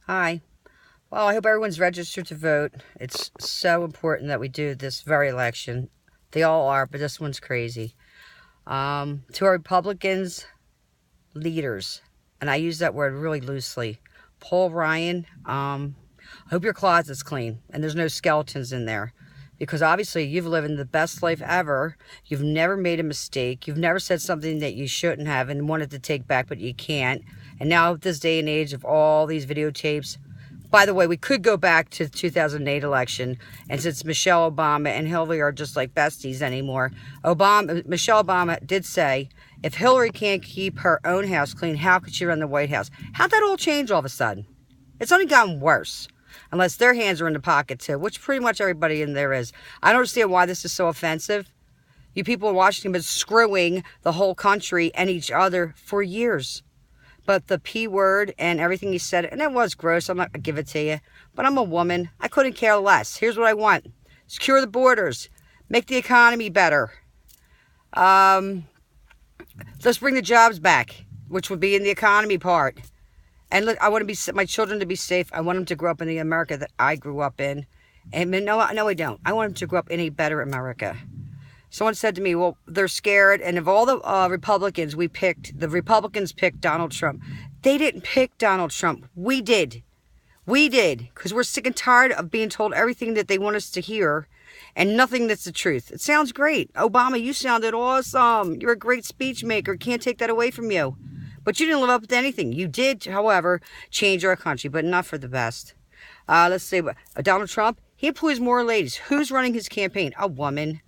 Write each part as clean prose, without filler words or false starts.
Hi. Well, I hope everyone's registered to vote. It's so important that we do this very election. They all are, but this one's crazy. To our Republicans leaders, and I use that word really loosely. Paul Ryan, I hope your closet's clean and there's no skeletons in there. Because obviously you've lived the best life ever. You've never made a mistake. You've never said something that you shouldn't have and wanted to take back, but you can't. And now, at this day and age of all these videotapes, by the way, we could go back to the 2008 election, and since Michelle Obama and Hillary are just like besties anymore, Michelle Obama did say, if Hillary can't keep her own house clean, how could she run the White House? How'd that all change all of a sudden? It's only gotten worse, unless their hands are in the pocket too, which pretty much everybody in there is. I don't understand why this is so offensive. You people in Washington have been screwing the whole country and each other for years. But the P word and everything he said, and it was gross, I'm not going to give it to you. But I'm a woman. I couldn't care less. Here's what I want. Secure the borders. Make the economy better. Let's bring the jobs back, which would be in the economy part. And look, I want my children to be safe. I want them to grow up in the America that I grew up in. And no, I don't. I want them to grow up in a better America. Someone said to me, well, they're scared. And of all the Republicans the Republicans picked Donald Trump. They didn't pick Donald Trump. We did. We did. Because we're sick and tired of being told everything that they want us to hear and nothing that's the truth. It sounds great. Obama, you sounded awesome. You're a great speech maker. Can't take that away from you. But you didn't live up to anything. You did, however, change our country, but not for the best. Let's see. Donald Trump, he employs more ladies. Who's running his campaign? A woman.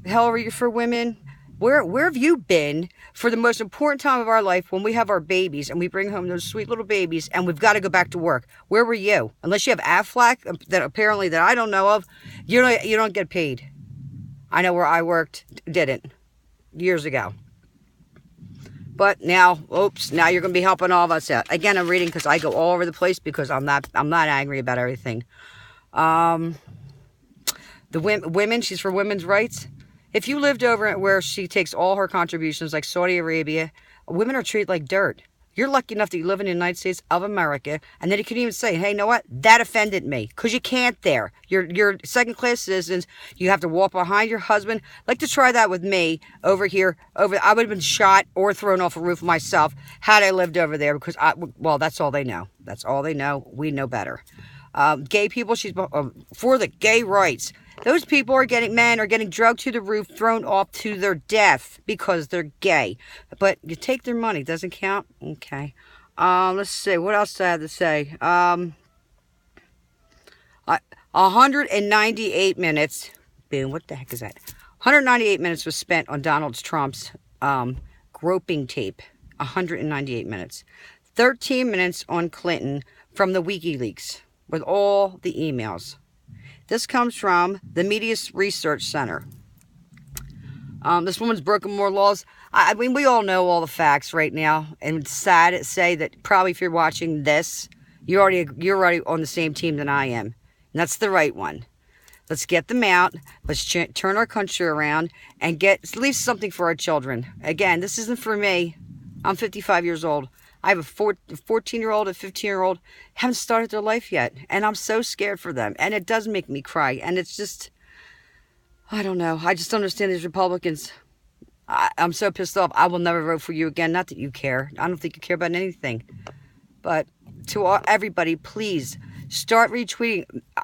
Hillary, for women, where have you been for the most important time of our life when we have our babies and we bring home those sweet little babies and we've got to go back to work? Where were you? Unless you have Aflac, that apparently that I don't know of, you don't get paid. I know where I worked, didn't, years ago. But now, now you're going to be helping all of us out. Again, I'm reading because I go all over the place because I'm not angry about everything. The women, she's for women's rights. If you lived over where she takes all her contributions, like Saudi Arabia, women are treated like dirt. You're lucky enough that you live in the United States of America, and then you can even say, hey, you know what? That offended me, because you can't there. You're second-class citizens. You have to walk behind your husband. Like to try that with me over here. I would have been shot or thrown off a roof myself had I lived over there, because, that's all they know. That's all they know. We know better. Gay people, she's for the gay rights. Those people men are getting drugged to the roof, thrown off to their death because they're gay. But you take their money, doesn't count? Okay. Let's see, what else do I have to say? 198 minutes. Boom, what the heck is that? 198 minutes was spent on Donald Trump's groping tape. 198 minutes. 13 minutes on Clinton from the WikiLeaks with all the emails. This comes from the Media Research Center. This woman's broken more laws. I mean, we all know all the facts right now, and it's sad to say that probably if you're watching this, you're already on the same team than I am, and that's the right one. Let's get them out. Let's turn our country around and get at least something for our children. Again, this isn't for me. I'm 55 years old. I have a 14-year-old, a 15-year-old, haven't started their life yet. And I'm so scared for them. And it does make me cry. And it's just, I don't know. I just don't understand these Republicans. I'm so pissed off. I will never vote for you again. Not that you care. I don't think you care about anything. But to everybody, please start retweeting.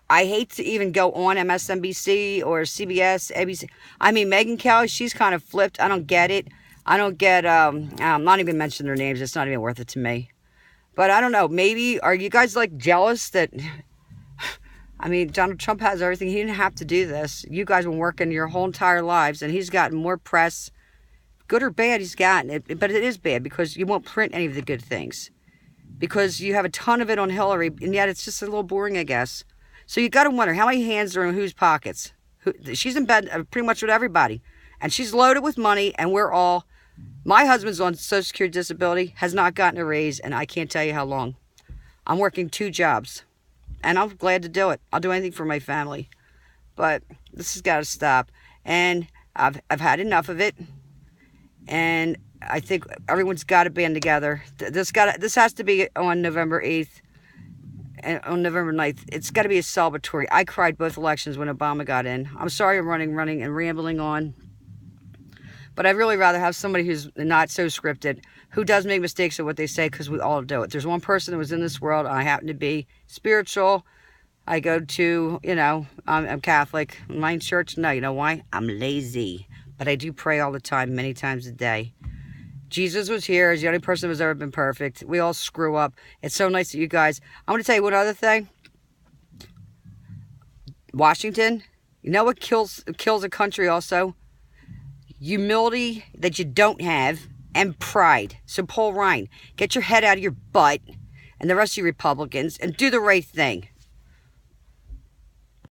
I hate to even go on MSNBC or CBS, ABC. I mean, Megyn Kelly, she's kind of flipped. I don't get it. I don't get, I'm not even mentioning their names. It's not even worth it to me. But I don't know. Maybe, are you guys like jealous that, I mean, Donald Trump has everything. He didn't have to do this. You guys have been working your whole entire lives, and he's gotten more press. Good or bad, he's gotten it. But it is bad because you won't print any of the good things. Because you have a ton of it on Hillary, and yet it's just a little boring, I guess. So you got to wonder, how many hands are in whose pockets? She's in bed pretty much with everybody. And she's loaded with money, and my husband's on Social Security disability, has not gotten a raise, and I can't tell you how long. I'm working 2 jobs, and I'm glad to do it. I'll do anything for my family. But this has got to stop. And I've had enough of it. And I think everyone's got to band together. This has to be on November 8th. on November 9th, it's got to be a celebratory. I cried both elections when Obama got in. I'm sorry I'm running and rambling on. But I'd really rather have somebody who's not so scripted, who does make mistakes at what they say, because we all do it. There's one person that was in this world, and I happen to be spiritual. I go to, I'm Catholic. My church, no, you know why? I'm lazy. But I do pray all the time, many times a day. Jesus was here. He's the only person who's ever been perfect. We all screw up. It's so nice that you guys... I'm going to tell you one other thing. Washington, you know what kills a country also? Humility that you don't have, and pride. So Paul Ryan, get your head out of your butt, and the rest of you Republicans, and do the right thing.